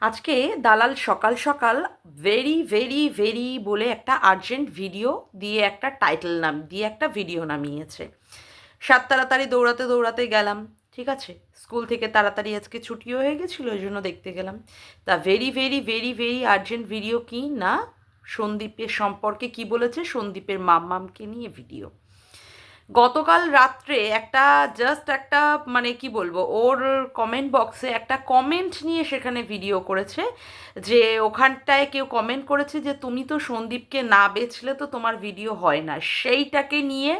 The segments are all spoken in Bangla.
আজকে দালাল সকাল সকাল ভেরি ভেরি ভেরি বলে একটা আর্জেন্ট ভিডিও দিয়ে একটা টাইটেল নাম দিয়ে একটা ভিডিও নামিয়েছে। সাত তাড়াতাড়ি দৌড়াতে দৌড়াতে গেলাম। ঠিক আছে, স্কুল থেকে তাড়াতাড়ি আজকে ছুটিও হয়ে গেছিলো, ওই জন্য দেখতে গেলাম। তা very very very very urgent video কি না, সন্দীপের সম্পর্কে কি বলেছে, সন্দীপের মাম্মামকে নিয়ে ভিডিও। গতকাল রাত্রে একটা জাস্ট একটা মানে কি বলবো, ওর কমেন্ট বক্সে একটা কমেন্ট নিয়ে সেখানে ভিডিও করেছে, যে ওখানটায় কেউ কমেন্ট করেছে যে তুমি তো সন্দীপকে না বেচলে তো তোমার ভিডিও হয় না, সেইটাকে নিয়ে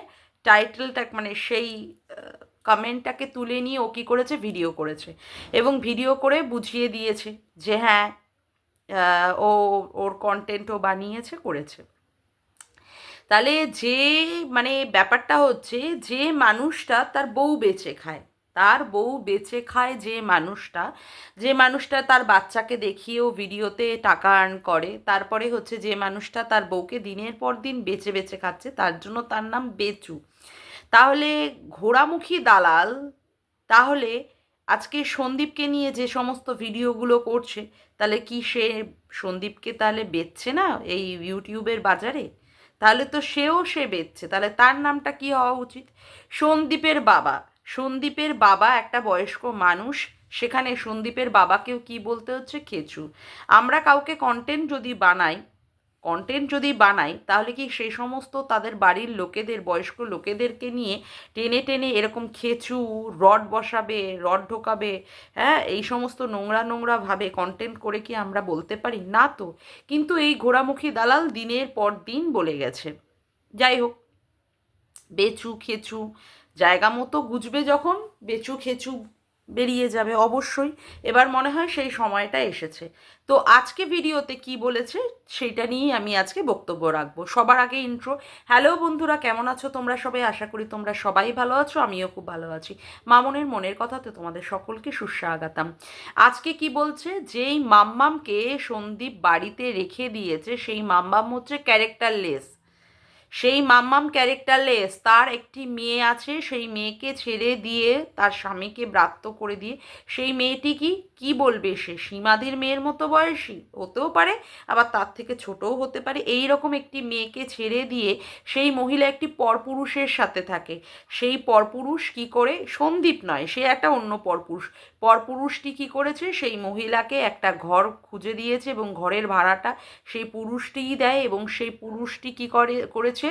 টাইটেলটা মানে সেই কমেন্টটাকে তুলে নিয়ে ও কী করেছে, ভিডিও করেছে এবং ভিডিও করে বুঝিয়ে দিয়েছে যে হ্যাঁ, ও ওর কন্টেন্ট ও বানিয়েছে করেছে। তাহলে যে মানে ব্যাপারটা হচ্ছে, যে মানুষটা তার বউ বেচে খায়, তার বউ বেচে খায়, যে মানুষটা তার বাচ্চাকে দেখিয়েও ভিডিওতে টাকা আর্ন করে, তারপরে হচ্ছে যে মানুষটা তার বউকে দিনের পর দিন বেচে বেচে খাচ্ছে, তার জন্য তার নাম বেচু। তাহলে ঘোড়ামুখী দালাল, তাহলে আজকে সন্দীপকে নিয়ে যে সমস্ত ভিডিওগুলো করছে, তাহলে কি সে সন্দীপকে তাহলে বেচছে না এই ইউটিউবের বাজারে? তাহলে তো সে বেচছে, তাহলে তার নামটা কি হওয়া উচিত? সন্দীপের বাবা, সন্দীপের বাবা একটা বয়স্ক মানুষ, সেখানে সন্দীপের বাবাকেও কি বলতে হচ্ছে, খেচু। আমরা কাউকে কন্টেন্ট যদি বানাই তাহলে কি সেই সমস্ত তাদের বাড়ির লোকেদের, বয়স্ক লোকেদেরকে নিয়ে টেনে টেনে এরকম খেচু, রড বসাবে, রড ঢোকাবে, হ্যাঁ, এই সমস্ত নোংরা নোংরা ভাবে কন্টেন্ট করে কি আমরা বলতে পারি? না তো। কিন্তু এই ঘোড়ামুখী দালাল দিনের পর দিন বলে গেছে। যাই হোক, বেচু খেচু জায়গা মতো গুজবে যখন, বেচু খেচু বেরিয়ে যাবে অবশ্যই। এবার মনে হয় সেই সময়টা এসেছে। তো আজকে ভিডিওতে কি বলেছে সেইটা নিয়েই আমি আজকে বক্তব্য রাখবো। সবার আগে ইন্ট্রো। হ্যালো বন্ধুরা, কেমন আছো তোমরা সবাই? আশা করি তোমরা সবাই ভালো আছো, আমিও খুব ভালো আছি। মামনের মনের কথাতে তোমাদের সকলকে সুস্বাগতম। আজকে কি বলছে, যেই মাম্মামকে সন্দীপ বাড়িতে রেখে দিয়েছে সেই মাম্মাম হচ্ছে ক্যারেক্টারলেস। সেই মাম্মাম ক্যারেক্টারলেস, তার একটি মেয়ে আছে, সেই মেয়েকে ছেড়ে দিয়ে তার স্বামীকে ব্রাত্য করে দিয়ে, সেই মেয়েটি কি কি বলবে, সে সীমাদির মেয়ের মতো বয়সী হতেও পারে, আবার তার থেকে ছোটও হতে পারে, এই রকম একটি মেয়েকে ছেড়ে দিয়ে সেই মহিলা একটি পরপুরুষের সাথে থাকে। সেই পরপুরুষ কি করে, সন্দীপ নয়, সে একটা অন্য পরপুরুষ। পরপুরুষটি কি করেছে, সেই মহিলাকে একটা ঘর খুঁজে দিয়েছে এবং ঘরের ভাড়াটা সেই পুরুষটিই দেয়, এবং সেই পুরুষটি কি করেছে,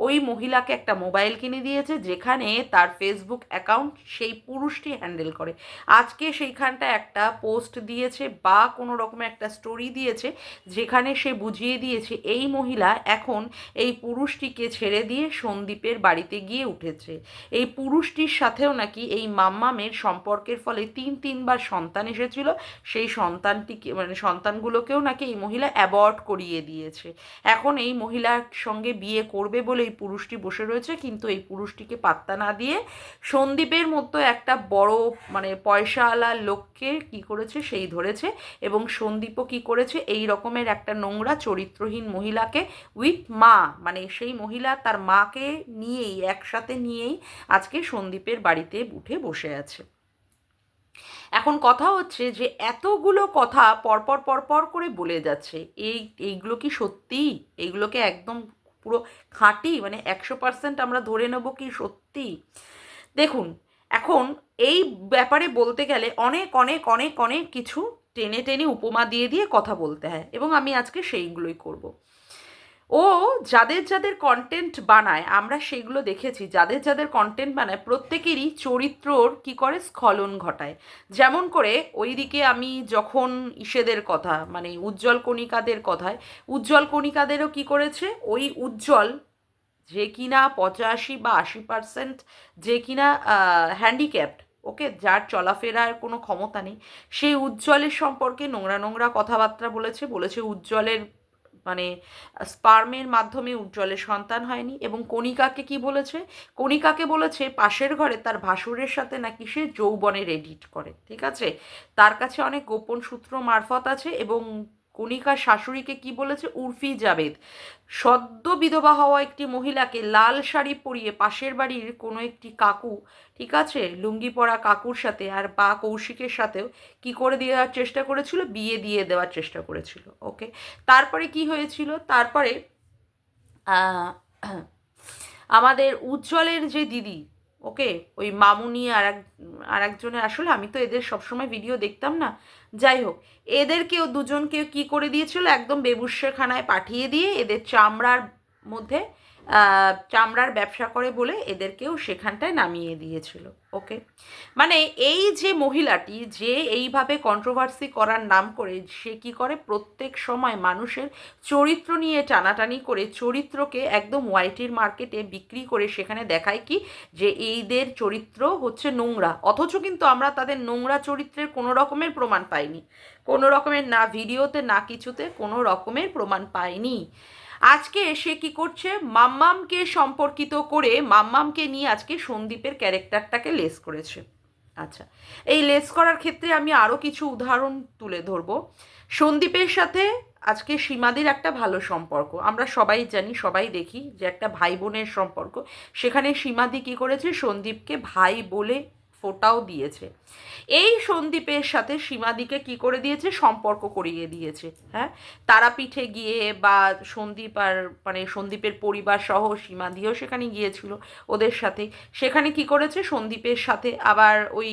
ওই মহিলাকে একটা মোবাইল কিনে দিয়েছে, যেখানে তার ফেসবুক অ্যাকাউন্ট সেই পুরুষটি হ্যান্ডেল করে। আজকে সেইখানটা একটা পোস্ট দিয়েছে বা কোনো রকমের একটা স্টোরি দিয়েছে, যেখানে সে বুঝিয়ে দিয়েছে এই মহিলা এখন এই পুরুষটিকে ছেড়ে দিয়ে সন্দীপের বাড়িতে গিয়ে উঠেছে। এই পুরুষটির সাথেও নাকি এই মাম্মামের সম্পর্কের ফলে তিনবার সন্তান এসেছিল, সেই সন্তানটিকে মানে সন্তানগুলোকেও নাকি এই মহিলা অ্যাবর্ট করিয়ে দিয়েছে। এখন এই মহিলার সঙ্গে বিয়ে করবে বলে এই পুরুষটি বসে রয়েছে, কিন্তু এই পুরুষটিকে পাত্তা না দিয়ে সন্দীপের মতো একটা বড় মানে পয়সাওয়ালা লোককে কি করেছে, সেই ধরেছে, এবং সন্দীপও কি করেছে, এই রকমের একটা নোংরা চরিত্রহীন মহিলাকে উইথ মা, মানে সেই মহিলা তার মাকে নিয়েই একসাথে নিয়েই আজকে সন্দীপের বাড়িতে উঠে বসে আছে। এখন কথা হচ্ছে যে এতগুলো কথা পরপর পরপর করে বলে যাচ্ছে, এইগুলো কি সত্যি? এইগুলোকে একদম পুরো খাঁটি মানে 100% আমরা ধরে নেব কি সত্যি? দেখুন, এখন এই ব্যাপারে বলতে গেলে অনেক অনেক অনেক অনেক কিছু টেনে টেনে উপমা দিয়ে দিয়ে কথা বলতে হয়, এবং আমি আজকে সেইগুলোই করব। ও যাদের যাদের কন্টেন্ট বানায় আমরা সেগুলো দেখেছি, যাদের যাদের কন্টেন্ট বানায় প্রত্যেকেরই চরিত্রর কি করে স্খলন ঘটায়। যেমন করে ওইদিকে আমি যখন ইসেদের কথা মানে উজ্জ্বল কণিকাদের কথায়, উজ্জ্বল কণিকাদেরও কি করেছে, ওই উজ্জ্বল যে কিনা 85 বা 80% যে কিনা হ্যান্ডিক্যাপড, ওকে, যার চলাফেরার কোনো ক্ষমতা নেই, সেই উজ্জ্বলের সম্পর্কে নোংরা নোংরা কথাবার্তা বলেছে, বলেছে উজ্জ্বলের মানে স্পার্মের মাধ্যমে উজ্জ্বলের সন্তান হয়নি। এবং কণিকাকে কি বলেছে, কণিকাকে বলেছে পাশের ঘরে তার ভাসুরের সাথে নাকি সে যৌবনের এডিট করে, ঠিক আছে, তার কাছে অনেক গোপন সূত্র মারফত আছে, এবং কণিকার শাশুড়িকে কি বলেছে? উর্ফি জাবেদ। সদ্য বিধবা হওয়া একটি মহিলাকে লাল শাড়ি পরিয়ে পাশের বাড়ির কোনো একটি কাকু, ঠিক আছে, লুঙ্গি পরা কাকুর সাথে আর বা কৌশিকের সাথেও কি করে দেওয়ার চেষ্টা করেছিল? বিয়ে দিয়ে দেওয়ার চেষ্টা করেছিল। ওকে, তারপরে কি হয়েছিল? তারপরে আহ, আমাদের উজ্জ্বলের যে দিদি, ওকে, ওই মামুনি আর একজনের, আসলে আমি তো এদের সবসময় ভিডিও দেখতাম না, যাই হোক, এদেরকেও দুজনকেও কি করে দিয়েছিল? একদম বেবুসখানায় পাঠিয়ে দিয়ে এদের চামড়ার মধ্যে চামড়ার ব্যবসা করে বলে এদেরকেও সেখানটায় নামিয়ে দিয়েছিল। ওকে, মানে এই যে মহিলাটি যে এইভাবে কন্ট্রোভার্সি করার নাম করে সে কি করে? প্রত্যেক সময় মানুষের চরিত্র নিয়ে টানাটানি করে চরিত্রকে একদম ওয়াইটির মার্কেটে বিক্রি করে সেখানে দেখায় কি যে এইদের চরিত্র হচ্ছে নোংরা, অথচ কিন্তু আমরা তাদের নোংরা চরিত্রের কোনো রকমের প্রমাণ পাইনি, কোনো রকমের না ভিডিওতে না কিছুতে কোনো রকমের প্রমাণ পাইনি। আজকে সে কি করছে? মাম্মামকে সম্পর্কিত করে মাম্মামকে নিয়ে আজকে সন্দীপের ক্যারেক্টারটাকে লেস করেছে। আচ্ছা, এই লেস করার ক্ষেত্রে আমি আরও কিছু উদাহরণ তুলে ধরবো। সন্দীপের সাথে আজকে সীমাদির একটা ভালো সম্পর্ক, আমরা সবাই জানি, সবাই দেখি যে একটা ভাই বোনের সম্পর্ক। সেখানে সীমাদি কী করেছে? সন্দীপকে ভাই বলে ফোঁটাও দিয়েছে। এই সন্দীপের সাথে সীমাদিকে কি করে দিয়েছে? সম্পর্ক করিয়ে দিয়েছে। হ্যাঁ, তারাপীঠে গিয়ে বা সন্দীপ আর মানে সন্দীপের পরিবার সহ সীমাদিও সেখানে গিয়েছিল ওদের সাথে। সেখানে কি করেছে? সন্দীপের সাথে আবার ওই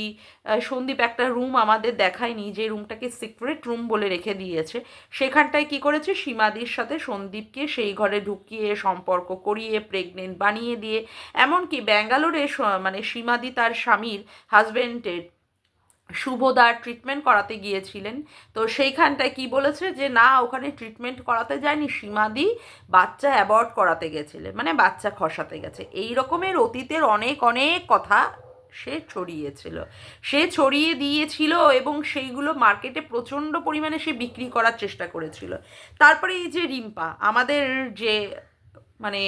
সন্দীপ একটা রুম আমাদের দেখায়নি, যে রুমটাকে সিক্রেট রুম বলে রেখে দিয়েছে, সেখানটায় কি করেছে? সীমাদির সাথে সন্দীপকে সেই ঘরে ঢুকিয়ে সম্পর্ক করিয়ে প্রেগনেন্ট বানিয়ে দিয়ে, এমনকি ব্যাঙ্গালোরে মানে সীমাদি তার স্বামীর হাজব্যান্ডের শুভদার ট্রিটমেন্ট করাতে গিয়েছিলেন। তো সেইখানটায় কি বলেছে? যে না, ওখানে ট্রিটমেন্ট করাতে যায়নি, সীমাদি বাচ্চা অ্যাবর্ট করাতে গেছিলেন, মানে বাচ্চা খসাতে গেছে। এই রকমের অতীতের অনেক অনেক কথা সে ছড়িয়েছিল, সে ছড়িয়ে দিয়েছিল এবং সেইগুলো মার্কেটে প্রচণ্ড পরিমাণে সে বিক্রি করার চেষ্টা করেছিল। তারপরে এই যে রিম্পা, আমাদের যে মানে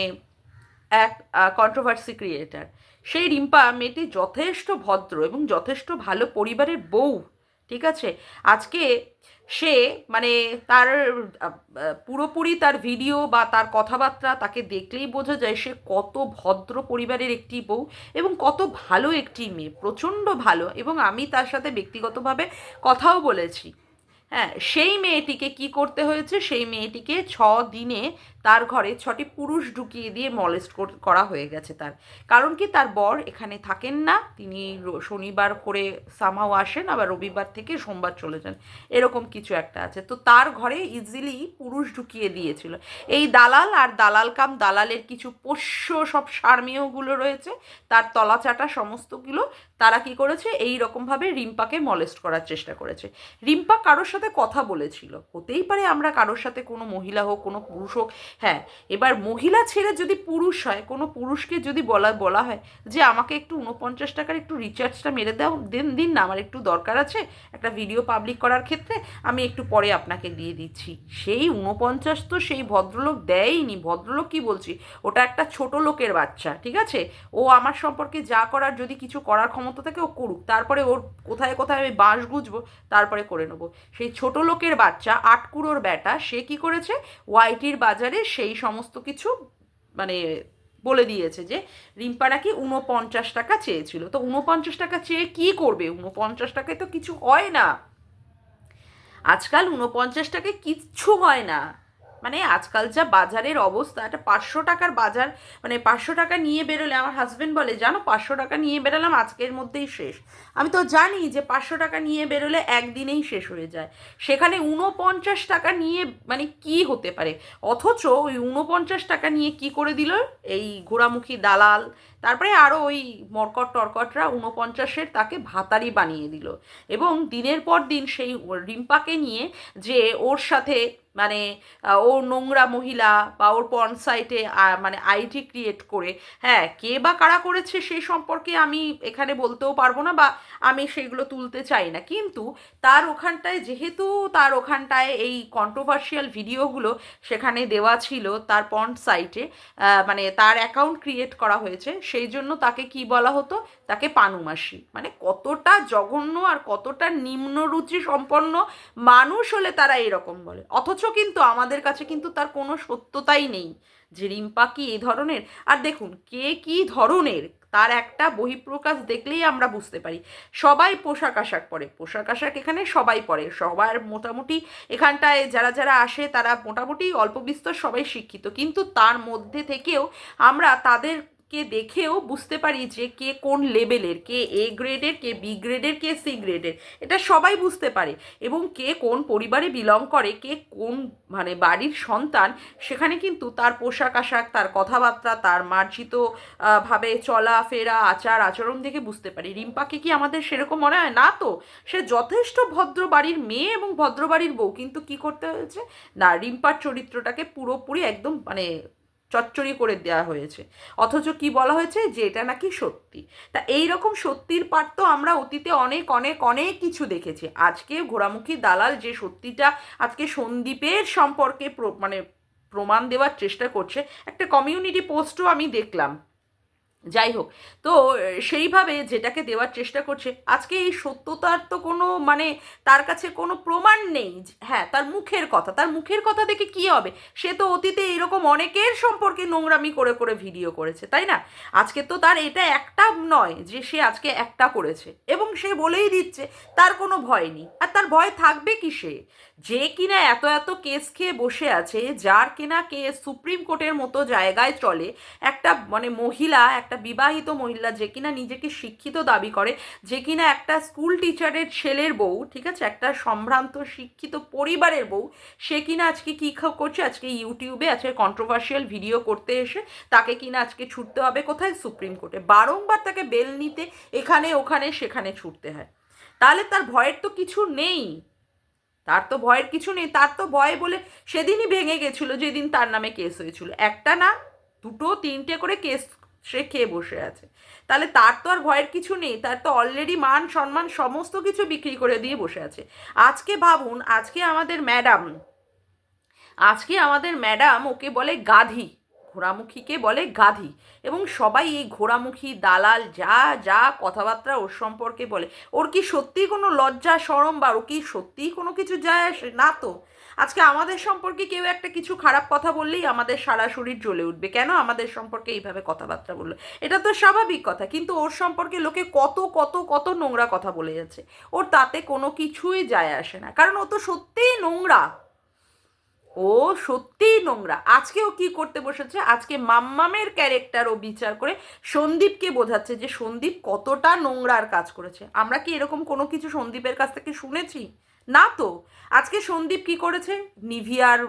এক কন্ট্রোভার্সি ক্রিয়েটার, সেই রিম্পা মেয়েটি যথেষ্ট ভদ্র এবং যথেষ্ট ভালো পরিবারের বউ, ঠিক আছে। আজকে সে মানে তার পুরোপুরি তার ভিডিও বা তার কথাবার্তা তাকে দেখলেই বোঝা যায় সে কত ভদ্র পরিবারের একটি বউ এবং কত ভালো একটি মেয়ে, প্রচণ্ড ভালো। এবং আমি তার সাথে ব্যক্তিগতভাবে কথাও বলেছি। হ্যাঁ, সেই মেয়েটিকে কি করতে হয়েছে? সেই মেয়েটিকে 6 দিনে তার ঘরে 6টি পুরুষ ঢুকিয়ে দিয়ে মলেস্ট করা হয়ে গেছে তার। কারণ কি? তার বর এখানে থাকেন না, তিনি শনিবার করে সামহাও আসেন, আবার রবিবার থেকে সোমবার চলে যান, এরকম কিছু একটা আছে। তো তার ঘরে ইজিলি পুরুষ ঢুকিয়ে দিয়েছিল। এই দালাল আর দালাল কাম দালালের কিছু পোষ্য সব সারমেয়গুলো রয়েছে, তার তলাচাটা সমস্তগুলো, তারা কি করেছে? এই রকমভাবে রিম্পাকে মলেস্ট করার চেষ্টা করেছে। রিম্পা কারোর সাথে কথা বলেছিল, হতেই পারে আমরা কারোর সাথে, কোনো মহিলা হোক কোনো পুরুষ হোক, হ্যাঁ, এবার মহিলা ছেড়ে যদি পুরুষ হয়, কোনো পুরুষকে যদি বলা হয় যে আমাকে একটু 49 টাকার একটু রিচার্জটা মেরে দাও, দিন না, আমার একটু দরকার আছে একটা ভিডিও পাবলিক করার ক্ষেত্রে, আমি একটু পরে আপনাকে দিয়ে দিচ্ছি, সেই 49 তো সেই ভদ্রলোক দেয়নি। ভদ্রলোক কি বলছি, ওটা একটা ছোট লোকের বাচ্চা, ঠিক আছে। ও আমার সম্পর্কে যা করার, যদি কিছু করার ক্ষমতা থাকে ও করুক, তারপরে ওর কোথায় কোথায় আমি বাঁশ গুজবো তারপরে করে নেবো। সেই ছোট লোকের বাচ্চা আটকুড়োর ব্যাটা সে কি করেছে? ওয়াইটির বাজারে সেই সমস্ত কিছু মানে বলে দিয়েছে যে রিম্পা নাকি 49 টাকা চেয়েছিল। তো 49 টাকা চেয়ে কি করবে? 49 টাকায় তো কিছু হয় না, আজকাল 49 টাকায় কিচ্ছু হয় না। মানে আজকাল যা বাজারের অবস্থা, একটা 500 টাকার বাজার, মানে 500 টাকা নিয়ে বেরোলে, আমার হাজব্যান্ড বলে জানো 500 টাকা নিয়ে বেরোলাম আজকের মধ্যেই শেষ। আমি তো জানি যে 500 টাকা নিয়ে বেরোলে একদিনেই শেষ হয়ে যায়, সেখানে 49 টাকা নিয়ে মানে কি হতে পারে? অথচ ওই 49 টাকা নিয়ে কি করে দিল এই ঘোড়ামুখী দালাল, তারপরে আরও ওই মরকট টরকটরা 49-এর তাকে ভাতারি বানিয়ে দিল। এবং দিনের পর দিন সেই রিম্পাকে নিয়ে যে ওর সাথে মানে ও নোংরা মহিলা বা ওর পর্ন সাইটে মানে আইডি ক্রিয়েট করে, হ্যাঁ, কে বা কারা করেছে সেই সম্পর্কে আমি এখানে বলতেও পারবো না, বা আমি সেগুলো তুলতে চাই না। কিন্তু তার ওখানটায়, যেহেতু তার ওখানটায় এই কন্ট্রোভার্সিয়াল ভিডিওগুলো সেখানে দেওয়া ছিল তার পর্ন সাইটে, মানে তার অ্যাকাউন্ট ক্রিয়েট করা হয়েছে, সেই জন্য তাকে কি বলা হতো, তাকে পানুমাসি। মানে কতটা জঘন্য আর কতটা নিম্নরুচি সম্পন্ন মানুষ হলে তারা এরকম বলে। অথচ কিন্তু আমাদের কাছে কিন্তু তার কোনো সত্যতাই নেই যে রিম্পা কি এই ধরনের। আর দেখুন কে কি ধরনের, তার একটা বহিঃপ্রকাশ দেখলেই আমরা বুঝতে পারি। সবাই পোশাক আশাক পরে, পোশাক আশাক এখানে সবাই পরে, সবার মোটামুটি এখানটায় যারা যারা আসে তারা মোটামুটি অল্প বিস্তর সবাই শিক্ষিত, কিন্তু তার মধ্যে থেকেও আমরা তাদেরকে দেখেও বুঝতে পারি যে কে কোন লেভেলের, কে এ গ্রেডের, কে বি গ্রেডের, কে সি গ্রেডের, এটা সবাই বুঝতে পারে। এবং কে কোন পরিবারে বিলং করে, কে কোন মানে বাড়ির সন্তান, সেখানে কিন্তু তার পোশাক আশাক, তার কথাবার্তা, তার মার্জিত ভাবে চলাফেরা, আচার আচরণ দেখে বুঝতে পারি। রিম্পাকে কি আমাদের সেরকম মনে হয়? না তো। সে যথেষ্ট ভদ্র বাড়ির মেয়ে এবং ভদ্র বাড়ির বউ, কিন্তু কি করতে হয়েছে না, রিম্পার চরিত্রটাকে পুরোপুরি একদম মানে চচ্চড়ি করে দেওয়া হয়েছে। অথচ কি বলা হয়েছে যে এটা নাকি সত্যি। তা এই রকম সত্যির পাঠ তো আমরা অতীতে অনেক অনেক অনেক কিছু দেখেছি। আজকে ঘোড়ামুখী দালাল যে সত্যিটা আজকে সন্দীপের সম্পর্কে মানে প্রমাণ দেওয়ার চেষ্টা করছে, একটা কমিউনিটি পোস্টও আমি দেখলাম। যাই হোক, তো সেইভাবে যেটাকে দেওয়ার চেষ্টা করছে, আজকে এই সত্যতার তো কোনো মানে তার কাছে কোনো প্রমাণ নেই। হ্যাঁ, তার মুখের কথা, তার মুখের কথা দেখে কি হবে? সে তো অতীতে এরকম অনেকের সম্পর্কে নোংরামি করে করে ভিডিও করেছে, তাই না? আজকে তো তার এটা একটা নয় যে সে আজকে একটা করেছে, এবং সে বলেই দিচ্ছে তার কোনো ভয় নেই। আর তার ভয় থাকবে কিসে? যে কিনা এত এত কেস খেয়ে বসে আছে, যার কিনা কেস সুপ্রিম কোর্টের মতো জায়গায় চলে, একটা মানে মহিলা, একটা বিবাহিত মহিলা যে কিনা নিজেকে শিক্ষিত দাবি করে, যে কিনা একটা স্কুল টিচারের ছেলের বউ, ঠিক আছে, একটা সম্ভ্রান্ত শিক্ষিত পরিবারের বউ, সে কিনা আজকে কী করছে, আজকে ইউটিউবে আজকে কন্ট্রোভার্সিয়াল ভিডিও করতে এসে তাকে কিনা আজকে ছুটতে হবে কোথায়? সুপ্রিম কোর্টে। বারংবার তাকে বেল নিতে এখানে ওখানে সেখানে ছুটতে হয়। তাহলে তার ভয়ের তো কিছু নেই, তার তো ভয়ের কিছু নেই। তার তো ভয় বলে সেদিনই ভেঙে গেছিল যেদিন তার নামে কেস হয়েছিল। একটা না, দুটো তিনটে করে কেস সে খেয়ে বসে আছে। তাহলে তার তো আর ভয়ের কিছু নেই, তার তো অলরেডি মান সম্মান সমস্ত কিছু বিক্রি করে দিয়ে বসে আছে। আজকে ভাবুন, আজকে আমাদের ম্যাডাম ওকে বলে গাধি, ঘোড়ামুখীকে বলে গাধি, এবং সবাই এই ঘোড়ামুখী দালাল যা যা কথাবার্তা ওর সম্পর্কে বলে, ওর কি সত্যিই কোনো লজ্জা শরম বা ওর কি সত্যিই কোনো কিছু যায় আসে? না তো। আজকে আমাদের সম্পর্কে কেউ একটা কিছু খারাপ কথা বললেই আমাদের সারা শরীর জ্বলে উঠবে, কেন আমাদের সম্পর্কে এইভাবে কথাবার্তা বললো? এটা তো স্বাভাবিক কথা। কিন্তু ওর সম্পর্কে লোকে কত কত কত নোংরা কথা বলে যাচ্ছে, ওর তাতে কোনো কিছুই যায় আসে না, কারণ ও তো সত্যিই নোংরা, ও সত্যিই নোংরা। আজকেও কি করতে বসেছে, আজকে মাম্মামের ক্যারেক্টার ও বিচার করে সন্দীপকে বোঝাচ্ছে যে সন্দীপ কতটা নোংরার কাজ করেছে। আমরা কি এরকম কোনো কিছু সন্দীপের কাছ থেকে শুনেছি? না তো। আজকে সন্দীপ কি করেছে, নিভিয়ার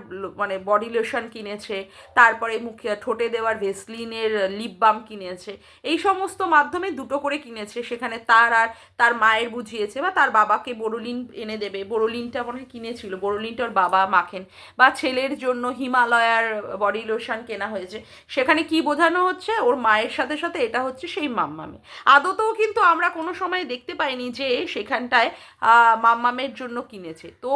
মানে বডি লোশন কিনেছে, তারপরে মুখে ঠোঁটে দেওয়ার ভেসলিনের লিপ বাম কিনেছে, এই সমস্ত মাধ্যমে দুটো করে কিনেছে। সেখানে তার আর তার মায়ের বুঝিয়েছে, বা তার বাবাকে বোরোলিন এনে দেবে, বোরোলিনটা মনে হয় কিনেছিল, বোরোলিনটা ওর বাবা মাখেন, বা ছেলের জন্য হিমালয়ার বডি লোশন কেনা হয়েছে। সেখানে কি বোঝানো হচ্ছে, ওর মায়ের সাথে সাথে এটা হচ্ছে সেই মাম্মামে। আদতেও কিন্তু আমরা কোনো সময় দেখতে পাইনি যে সেখানটায় মাম্মামের জন্য কিনেছে। তো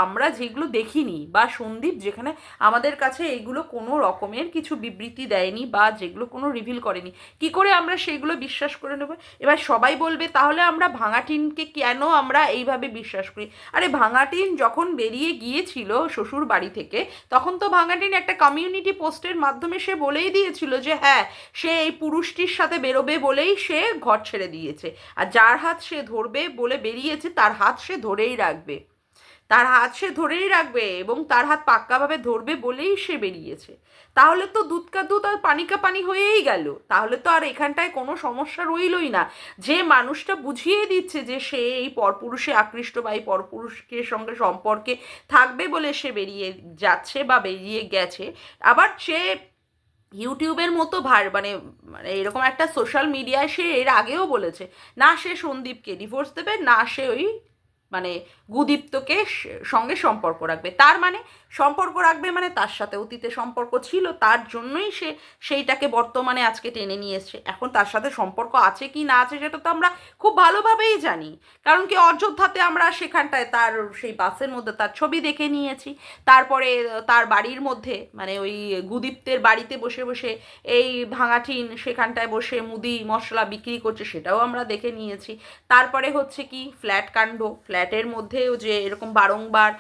আমরা যেগুলো দেখিনি, বা সন্দীপ যেখানে আমাদের কাছে এগুলো কোনো রকমের কিছু বিবৃতি দেয়নি বা যেগুলো কোনো রিভিল করেনি, কি করে আমরা সেগুলো বিশ্বাস করে নেব? এবার সবাই বলবে তাহলে আমরা ভাঙাটিনকে কেন আমরা এইভাবে বিশ্বাস করি? আরে ভাঙাটিন যখন বেরিয়ে গিয়েছিল শ্বশুর বাড়ি থেকে, তখন তো ভাঙাটিন একটা কমিউনিটি পোস্টের মাধ্যমে সে বলেই দিয়েছিল যে হ্যাঁ, সে এই পুরুষটির সাথে বেরোবে বলেই সে ঘর ছেড়ে দিয়েছে, আর যার হাত সে ধরবে বলে বেরিয়েছে তার হাত সে ধরেই রাখবে, তার হাত সে ধরেই রাখবে, এবং তার হাত পাক্কাভাবে ধরবে বলেই সে বেরিয়েছে। তাহলে তো দুধ কা দুধ আর পানি কা পানি হয়েই গেল। তাহলে তো আর এখানটায় কোনো সমস্যা রইলই না। যে মানুষটা বুঝিয়ে দিচ্ছে যে সে এই পরপুরুষে আকৃষ্ট বা এই পরপুরুষের সঙ্গে সম্পর্কে থাকবে বলে সে বেরিয়ে যাচ্ছে বা বেরিয়ে গেছে, আবার সে ইউটিউবের মতো মানে মানে এরকম একটা সোশ্যাল মিডিয়ায় সে এর আগেও বলেছে না সে সন্দীপকে ডিভোর্স দেবে, না সে ওই মানে গুদীপ্তকে সঙ্গে সম্পর্ক রাখবে। তার মানে সম্পর্ক রাখবে মানে তার সাথে অতীতে সম্পর্ক ছিল, তার জন্যই সে সেইটাকে বর্তমানে আজকে টেনে নিয়ে এসছে। এখন তার সাথে সম্পর্ক আছে কি না আছে সেটা তো আমরা খুব ভালোভাবেই জানি, কারণ কি অযোধ্যাতে আমরা সেখানটায় তার সেই বাসের মধ্যে তার ছবি দেখে নিয়েছি। তারপরে তার বাড়ির মধ্যে মানে ওই গুদীপ্তের বাড়িতে বসে বসে এই ভাঙাটিন সেখানটায় বসে মুদি মশলা বিক্রি করছে, সেটাও আমরা দেখে নিয়েছি। তারপরে হচ্ছে কি ফ্ল্যাট কাণ্ড, ফ্ল্যাটের মধ্যেও যে এরকম বারংবার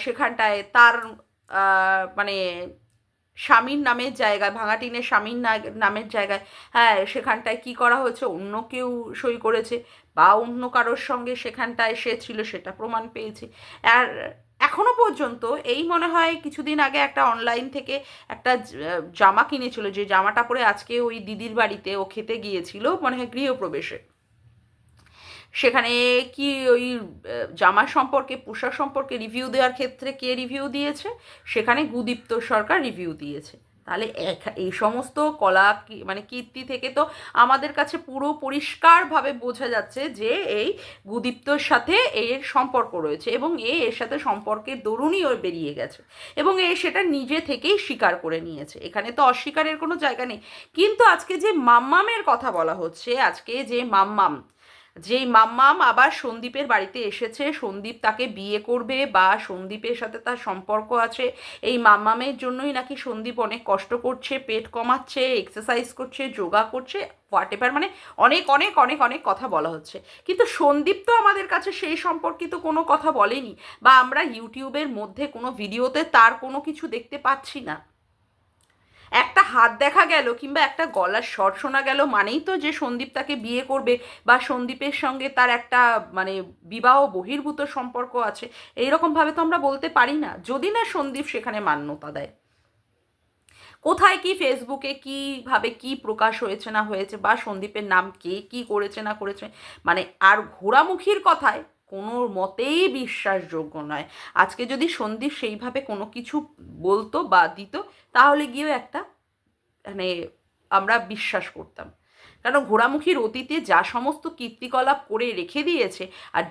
সেখানটায় তার মানে স্বামীর নামের জায়গায়, ভাঙাটিনের স্বামীর নামের জায়গায়, হ্যাঁ সেখানটায় কি করা হয়েছে, অন্য কেউ সই করেছে বা অন্য কারোর সঙ্গে সেখানটায় সে ছিল সেটা প্রমাণ পেয়েছে। আর এখনো পর্যন্ত এই মনে হয় কিছুদিন আগে একটা অনলাইন থেকে একটা জামা কিনেছিল, যে জামাটা পরে আজকে ওই দিদির বাড়িতে ও খেতে গিয়েছিল মনে হয় গৃহপ্রবেশে, সেখানে কি ওই জামা সম্পর্কে পোশাক সম্পর্কে রিভিউ দেওয়ার ক্ষেত্রে কে রিভিউ দিয়েছে, সেখানে গুদীপ্ত সরকার রিভিউ দিয়েছে। তাহলে এই সমস্ত কলা মানে কীর্তি থেকে তো আমাদের কাছে পুরো পরিষ্কারভাবে বোঝা যাচ্ছে যে এই গুদীপ্তর সাথে এর সম্পর্ক রয়েছে, এবং এর সাথে সম্পর্কের দরুনই ও বেরিয়ে গেছে, এবং সেটা নিজে থেকেই স্বীকার করে নিয়েছে। এখানে তো অস্বীকারের কোনো জায়গা নেই। কিন্তু আজকে যে মাম্মামের কথা বলা হচ্ছে, আজকে যে যেই মাম্মাম আবার সন্দীপের বাড়িতে এসেছে, সন্দীপ তাকে বিয়ে করবে বা সন্দীপের সাথে তার সম্পর্ক আছে, এই মাম্মামের জন্যই নাকি সন্দীপ অনেক কষ্ট করছে, পেট কমাচ্ছে, এক্সারসাইজ করছে, যোগা করছে, হোয়াট এভার, মানে অনেক অনেক অনেক অনেক কথা বলা হচ্ছে। কিন্তু সন্দীপ তো আমাদের কাছে সেই সম্পর্কিত কোনো কথা বলেনি, বা আমরা ইউটিউবের মধ্যে কোনো ভিডিওতে তার কোনো কিছু দেখতে পাচ্ছি না। একটা হাত দেখা গেল কিংবা একটা গলার স্বর শোনা গেল মানেই তো যে সন্দীপ তাকে বিয়ে করবে বা সন্দীপের সঙ্গে তার একটা মানে বিবাহ বহির্ভূত সম্পর্ক আছে, এইরকমভাবে তো আমরা বলতে পারি না, যদি না সন্দীপ সেখানে মান্যতা দেয়। কোথায় কি ফেসবুকে কীভাবে কি প্রকাশ হয়েছে না হয়েছে, বা সন্দীপের নাম কে কি করেছে না করেছে, মানে আর ঘোড়ামুখীর কথায় কোনো মতেই বিশ্বাসযোগ্য নয়। আজকে যদি সন্দীপ সেইভাবে কোনো কিছু বলতো বা দিত, তাহলে গিয়েও একটা মানে আমরা বিশ্বাস করতাম। কারণ ঘোড়ামুখীর অতীতে যা সমস্ত কীর্তিকলাপ করে রেখে দিয়েছে, আর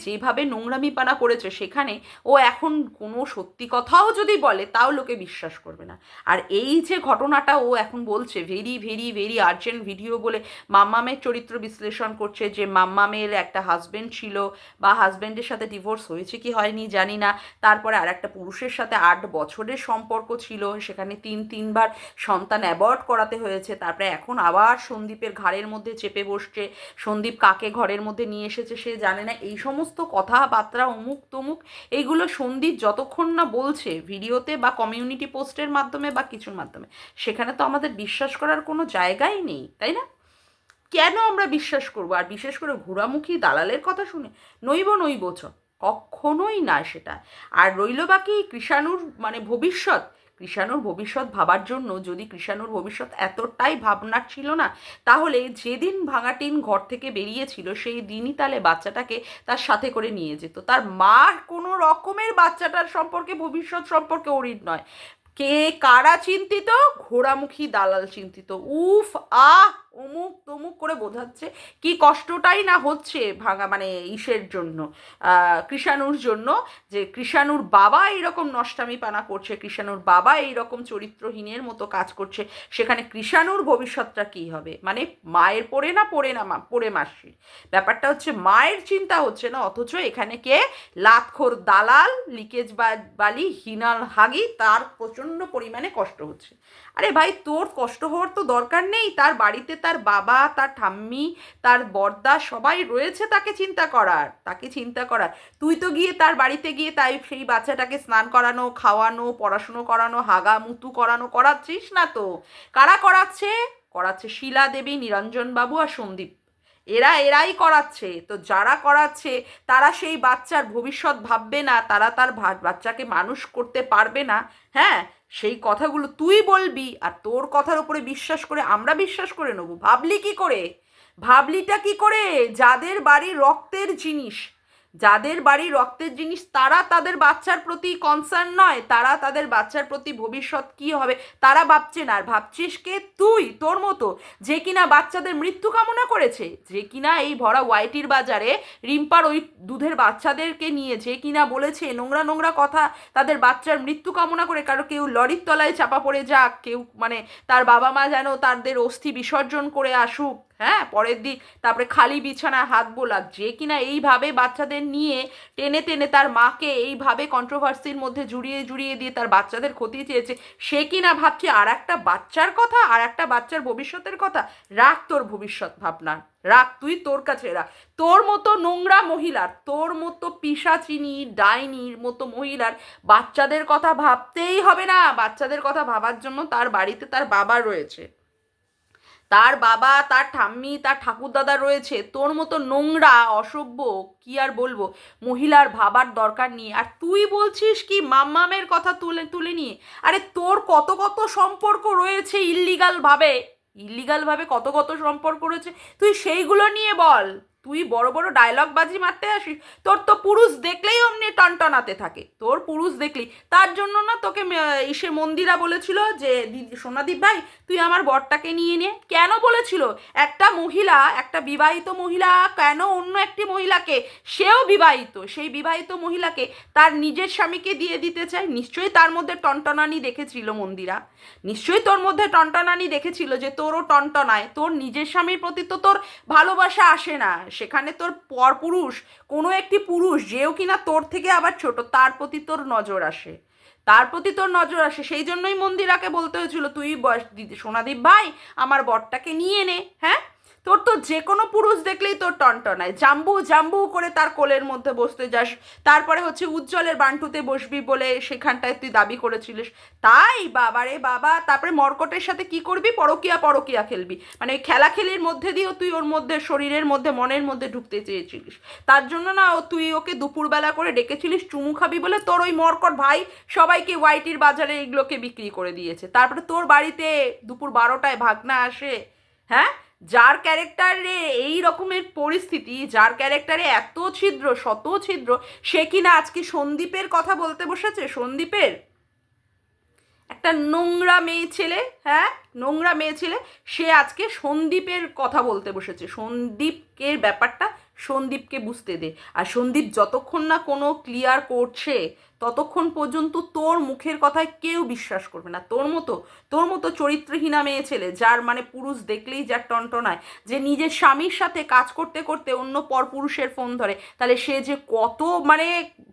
যেভাবে নোংরামিপানা করেছে, সেখানে ও এখন কোনো সত্যি কথাও যদি বলে তাও লোকে বিশ্বাস করবে না। আর এই যে ঘটনাটা ও এখন বলছে very very very urgent video বলে, মাম্মামের চরিত্র বিশ্লেষণ করছে, যে মাম্মামের একটা হাজব্যান্ড ছিল বা হাজব্যান্ডের সাথে ডিভোর্স হয়েছে কি হয়নি জানি না, তারপরে আর একটা পুরুষের সাথে 8 বছরের সম্পর্ক ছিল, সেখানে তিনবার সন্তান অ্যাবর্ট করাতে হয়েছে, তারপরে এখন আবার সন্দীপের ঘাড়ের মধ্যে চেপে বসছে, সন্দীপ কাকে ঘরের মধ্যে নিয়ে এসেছে সে জানে না, এই সমস্ত কথাবার্তা অমুক তমুক, এইগুলো সন্দীপ যতক্ষণ না বলছে ভিডিওতে বা কমিউনিটি পোস্টের মাধ্যমে বা কিছুর মাধ্যমে, সেখানে তো আমাদের বিশ্বাস করার কোনো জায়গাই নেই, তাই না? কেন আমরা বিশ্বাস করবো? আর বিশেষ করে ঘোড়ামুখী দালালের কথা শুনে নইব চ, কখনোই না সেটা। আর রইল বাকি কৃষাণুর মানে ভবিষ্যৎ, কৃষাণুর ভবিষ্যৎ ভাবার জন্য, যদি কৃষাণুর ভবিষ্যৎ এতটাই ভাবনার ছিল না, তাহলে যেদিন ভাঙাটিন ঘর থেকে বেরিয়েছিল সেই দিনই তাহলে বাচ্চাটাকে তার সাথে করে নিয়ে যেত। তার মার কোনো রকমের বাচ্চাটার সম্পর্কে ভবিষ্যৎ সম্পর্কে ওরিড নয়। কে কারা চিন্তিত? ঘোড়ামুখী দালাল চিন্তিত। উফ, আহ, অমুক তমুক করে বোঝাচ্ছে কি কষ্টটাই না হচ্ছে ভাঙা মানে ইসের জন্য, কৃষাণুর জন্য, যে কৃষাণুর বাবা এইরকম নষ্টামি পানা করছে, কৃষাণুর বাবা এইরকম চরিত্রহীনের মতো কাজ করছে, সেখানে কৃষাণুর ভবিষ্যৎটা কী হবে? মানে মায়ের পড়ে মাসির ব্যাপারটা হচ্ছে, মায়ের চিন্তা হচ্ছে না, অথচ এখানে কে লাতখোর দালাল, লিকেজ বালি, হিনাল হাগি, তার প্রচণ্ড পরিমাণে কষ্ট হচ্ছে। আরে ভাই, তোর কষ্ট হওয়ার তো দরকার নেই, তার বাড়িতে তার বাবা, তার ঠাম্মি, তার বড়দা সবাই রয়েছে তাকে চিন্তা করার। তুই তো গিয়ে তার বাড়িতে গিয়ে তাই সেই বাচ্চাটাকে স্নান করানো, খাওয়ানো, পড়াশুনো করানো, হাগা মুতু করাচ্ছিস না তো। কারা করাচ্ছে শিলা দেবী, নিরঞ্জন বাবু আর সন্দীপ, এরাই করাচ্ছে। তো যারা করাচ্ছে তারা সেই বাচ্চার ভবিষ্যৎ ভাববে না, তারা তার বাচ্চাকে মানুষ করতে পারবে না। হ্যাঁ, সেই কথাগুলো তুই বলবি, আর তোর কথার উপরে বিশ্বাস করে আমরা বিশ্বাস করে নেবো? ভাবলিটা কি করে? যাদের বাড়ির রক্তের জিনিস, যাদের বাড়ি রক্তের জিনিস তারা তাদের বাচ্চার প্রতি কনসার্ন নয়, তারা তাদের বাচ্চার প্রতি ভবিষ্যৎ কি হবে তারা ভাবছে না। আর ভাবছিস কে তুই, তোর মতো, যে কিনা বাচ্চাদের মৃত্যু কামনা করেছে, যে কিনা এই ভরা ওয়াইটির বাজারে রিম্পার ওই দুধের বাচ্চাদেরকে নিয়ে যে কিনা বলেছে নোংরা নোংরা কথা তাদের বাচ্চার মৃত্যু কামনা করে, কারো কেউ লরির তলায় চাপা পড়ে যাক, কেউ মানে তার বাবা মা যেন তাদের অস্থি বিসর্জন করে আসুক, হ্যাঁ, পরের দিন তারপরে খালি বিছানায় হাত বোলাক, যে কিনা এইভাবে বাচ্চাদের নিয়ে টেনে টেনে তার মাকে এইভাবে কন্ট্রোভার্সির মধ্যে জুড়িয়ে জুড়িয়ে দিয়ে তার বাচ্চাদের ক্ষতি চেয়েছে, সে কিনা ভাবছে আর একটা বাচ্চার কথা, আর একটা বাচ্চার ভবিষ্যতের কথা। রাখ তোর ভবিষ্যৎ ভাবনা, রাখ, তুই তোর কাছে রাখ। তোর মতো নোংরা মহিলার, তোর মতো পিশাচিনী ডাইনির মতো মহিলার বাচ্চাদের কথা ভাবতেই হবে না। বাচ্চাদের কথা ভাবার জন্য তার বাড়িতে তার বাবা রয়েছে, তার বাবা, তার ঠাম্মি, তার ঠাকুরদাদা রয়েছে। তোর মতো নোংরা অসভ্য, কি আর বলবো, মহিলার ভাবার দরকার নেই। আর তুই বলছিস কি মাম্মামের কথা তুলে তুলে নিয়ে? আরে তোর কত কত সম্পর্ক রয়েছে ইল্লিগাল ভাবে, ইল্লিগাল ভাবে কত কত সম্পর্ক রয়েছে, তুই সেইগুলো নিয়ে বল। তুই বড় বড় ডায়লগ বাজি মারতে আসিস, তোর তো পুরুষ দেখলেই অমনি টনটনাতে থাকে, তোর পুরুষ দেখলি। তার জন্য না তোকে ইসে মন্দিরা বলেছিল যে দিদি সোনাদীপ ভাই তুই আমার বরটাকে নিয়ে নে। কেন বলেছিল? একটা মহিলা, একটা বিবাহিত মহিলা কেন অন্য একটি মহিলাকে, সেও বিবাহিত, সেই বিবাহিত মহিলাকে তার নিজের স্বামীকে দিয়ে দিতে চায়? নিশ্চয়ই তার মধ্যে টনটনানি দেখেছিল মন্দিরা, নিশ্চয়ই তোর মধ্যে টনটনানি দেখেছিল যে তোরও টনটনায়। তোর নিজের স্বামীর প্রতি তো তোর ভালোবাসা আসে না, সেখানে তোর পরপুরুষ কোনো একটি পুরুষ যেও কিনা তোর থেকে আবার ছোট তার প্রতি তোর নজর আসে, তার প্রতি তোর নজর আসে। সেই জন্যই মন্দিরাকে বলতে হয়েছিল তুই দিদি সোনাদীপ ভাই আমার বরটাকে নিয়ে নে। হ্যাঁ, তোর তো যে কোনো পুরুষ দেখলেই তোর টনটনায়, জাম্বু জাম্বু করে তার কোলের মধ্যে বসতে যাস, তারপরে হচ্ছে উজ্জ্বলের বান্টুতে বসবি বলে সেখানটায় তুই দাবি করেছিলিস। তাই বাবারে বাবা, তারপরে মর্কটের সাথে কি করবি, পরকিয়া পরকিয়া খেলবি, মানে ওই খেলাখেলির মধ্যে দিয়েও তুই ওর মধ্যে শরীরের মধ্যে মনের মধ্যে ঢুকতে চেয়েছিলিস। তার জন্য না তুই ওকে দুপুরবেলা করে ডেকেছিলিস চুমু খাবি বলে, তোর ওই মর্কট ভাই সবাইকে ওয়াইটির বাজারে এগুলোকে বিক্রি করে দিয়েছে। তারপরে তোর বাড়িতে দুপুর 12টায় ভাগনা আসে, হ্যাঁ, যার ক্যারেক্টারে এই রকমের পরিস্থিতি, যার ক্যারেক্টারে এত ছিদ্র শত ছিদ্র, সে কিনা আজকে সন্দীপের কথা বলতে বসেছে। সন্দীপের একটা নোংরা মেয়ে ছেলে, হ্যাঁ, নোংরা মেয়ে ছেলে, সে আজকে সন্দীপের কথা বলতে বসেছে। সন্দীপের ব্যাপারটা সন্দীপকে বুঝতে দে। আর সন্দীপ যতক্ষণ না কোনো ক্লিয়ার করছে ততক্ষণ পর্যন্ত তোর মুখের কথায় কেউ বিশ্বাস করবে না। তোর মতো চরিত্রহীনা মেয়ে ছেলে, যার মানে পুরুষ দেখলেই যার টনটনায়, যে নিজের স্বামীর সাথে কাজ করতে করতে অন্য পরপুরুষের ফোন ধরে, তাহলে সে যে কত মানে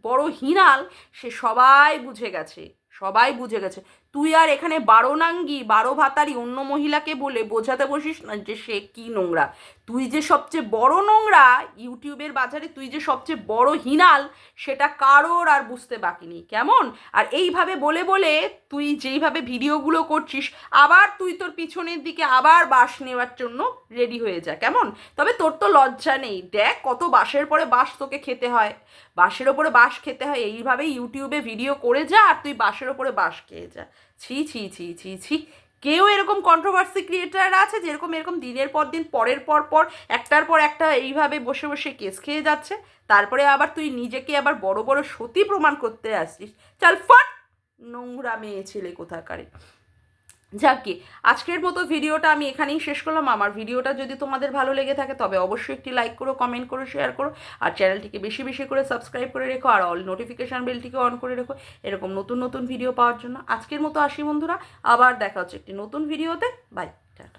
বড় হিনাল সে সবাই বুঝে গেছে, সবাই বুঝে গেছে। তুই আর এখানে 12 নাঙ্গি 12 ভাতারি অন্য মহিলাকে বলে বোঝাতে বসিস না যে সে কি নোংরা। তুই যে সবচেয়ে বড় নোংরা ইউটিউবের বাজারে, তুই যে সবচেয়ে বড় হিনাল, সেটা কারোর আর বুঝতে বাকি নেই, কেমন? আর এইভাবে বলে বলে তুই যেইভাবে ভিডিওগুলো করছিস, আবার তুই তোর পিছনের দিকে আবার বাঁশ নেওয়ার জন্য রেডি হয়ে যা, কেমন? তবে তোর তো লজ্জা নেই, দেখ কত বাঁশের পরে বাঁশ তোকে খেতে হয়, বাঁশের ওপরে বাঁশ খেতে হয়। এইভাবে ইউটিউবে ভিডিও করে যা আর তুই বাঁশের ওপরে বাঁশ খেয়ে যা। ছি ছি ছি ছি ছি। কেউ এরকম কন্ট্রোভার্সি ক্রিয়েটার আছে যেরকম এরকম দিনের পর দিন পরের পর পর একটার পর একটা এইভাবে বসে বসে কেস খেয়ে যাচ্ছে, তারপরে আবার তুই নিজেকে আবার বড় বড় সতী প্রমাণ করতে আসছিস? চল ফট, নোংরা মেয়ে ছেলে কোথাকারে। যাকে আজকের মতো ভিডিওটা আমি এখানেই শেষ করলাম। আমার ভিডিওটা যদি তোমাদের ভালো লেগে থাকে তবে অবশ্যই একটি লাইক করো, কমেন্ট করো, শেয়ার করো, আর চ্যানেলটিকে বেশি বেশি করে সাবস্ক্রাইব করে রেখো, আর অল নোটিফিকেশান বেলটিকে অন করে রেখো এরকম নতুন নতুন ভিডিও পাওয়ার জন্য। আজকের মতো আসি বন্ধুরা, আবার দেখা হচ্ছে একটি নতুন ভিডিওতে। Bye, tata.